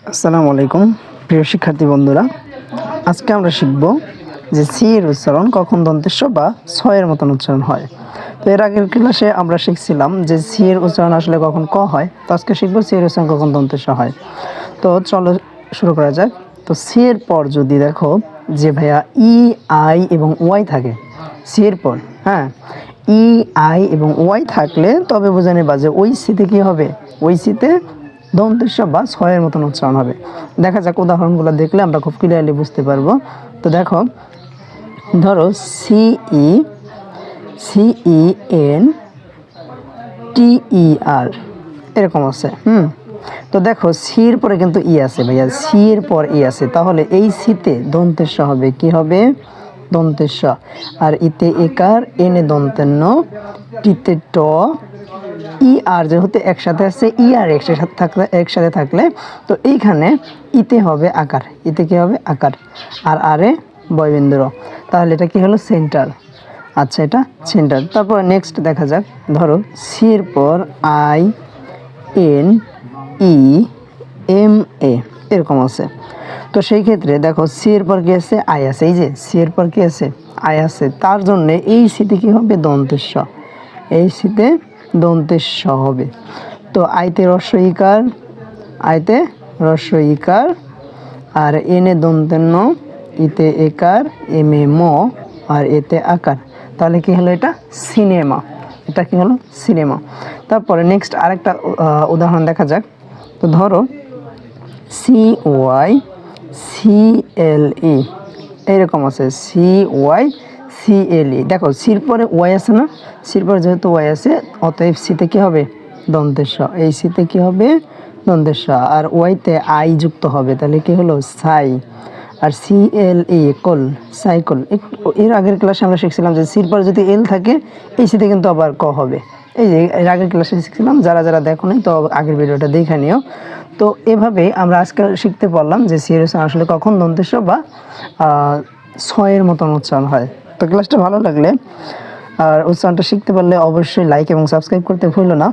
আসসালামু আলাইকুম প্রিয় শিক্ষার্থী বন্ধুরা, আজকে আমরা শিখব যে সি এর উচ্চারণ কখন দন্তেশ্ব বা ছয়ের মতন উচ্চারণ হয়। তো এর আগের ক্লাসে আমরা শিখছিলাম যে সি এর উচ্চারণ আসলে কখন ক হয়, তো আজকে শিখব সি এর উচ্চারণ কখন দন্তেশ্ব হয়। তো চলো শুরু করা যাক। তো সি এর পর যদি দেখো যে ভাইয়া ই আই এবং ওয়াই থাকে, সি এর পর ই আই এবং ওয়াই থাকলে তবে বোঝা নেবা যে ওই সিতে কী হবে, ওই সিতে দন্তেশ্ব বা ছয়ের মতন উচ্চারণ হবে। দেখা যাক, উদাহরণগুলো দেখলে আমরা খুব ক্লিয়ারলি বুঝতে পারবো। তো দেখো, ধরো সিই এন TER এরকম আছে। তো দেখো সির পরে কিন্তু ই আছে ভাইয়া, সির পর ই আছে, তাহলে এই সিতে দন্তেশ্ব হবে, কি হবে? দন্তেশ্ব। আর ইতে একার, এনে দন্তেন্ন, টিতে ট, ই আর যেহেতু একসাথে আছে, ই আর একসাথে থাকলে তো এইখানে ইতে হবে আকার, ইতে কি হবে? আকার। আর আরে বয়বিন্দুর, তাহলে এটা কি হলো? সেন্টার। আচ্ছা, এটা সেন্টার। তারপর নেক্সট দেখা যাক, ধরো সির পর I N E M A এরকম আছে। তো সেই ক্ষেত্রে দেখো সির পর কি আছে? আই আছে। এই যে সির পর কি আছে? আই আছে, তার জন্য এই সিতে কি হবে? দন্তেশ্ব। এই সিতে দন্তেশ্ব হবে। তো আইতে হ্রস্ব ইকার, আইতে হ্রস্ব ইকার, আর এনে দন্তেন্ন, ইতে একার, এম এ ম, আর এতে আকার। তাহলে কি হলো? এটা সিনেমা। এটা কি হলো? সিনেমা। তারপরে নেক্সট আরেকটা উদাহরণ দেখা যাক। তো ধরো CYCLE এইরকম আছে, CYCLE। দেখো সির পরে ওয়াই আছে না, সির পরে যেহেতু ওয়াই আছে, অতএব সিতে কি হবে? দন্তেশ্ব। এই সিতে কি হবে? দন্তেশ্ব। আর ওয়াইতে আই যুক্ত হবে, তাহলে কি হলো? সাই। আর CLE কল, সাইকল। এর আগের ক্লাসে আমরা শিখছিলাম যে সির পরে যদি এল থাকে, এই সিতে কিন্তু আবার ক হবে। এই যে এর আগের ক্লাসে শিখছিলাম, যারা যারা দেখো নাই তো আগের ভিডিওটা দেখে নিও। তো এভাবে আমরা আজকে শিখতে পারলাম যে সি এর উচ্চারণ আসলে কখন দন্তেশ্ব বা ছয়ের মতন উচ্চারণ হয়। তো ক্লাসটা ভালো লাগলে আর উচ্চারণটা শিখতে পারলে অবশ্যই লাইক এবং সাবস্ক্রাইব করতে ভুলো না।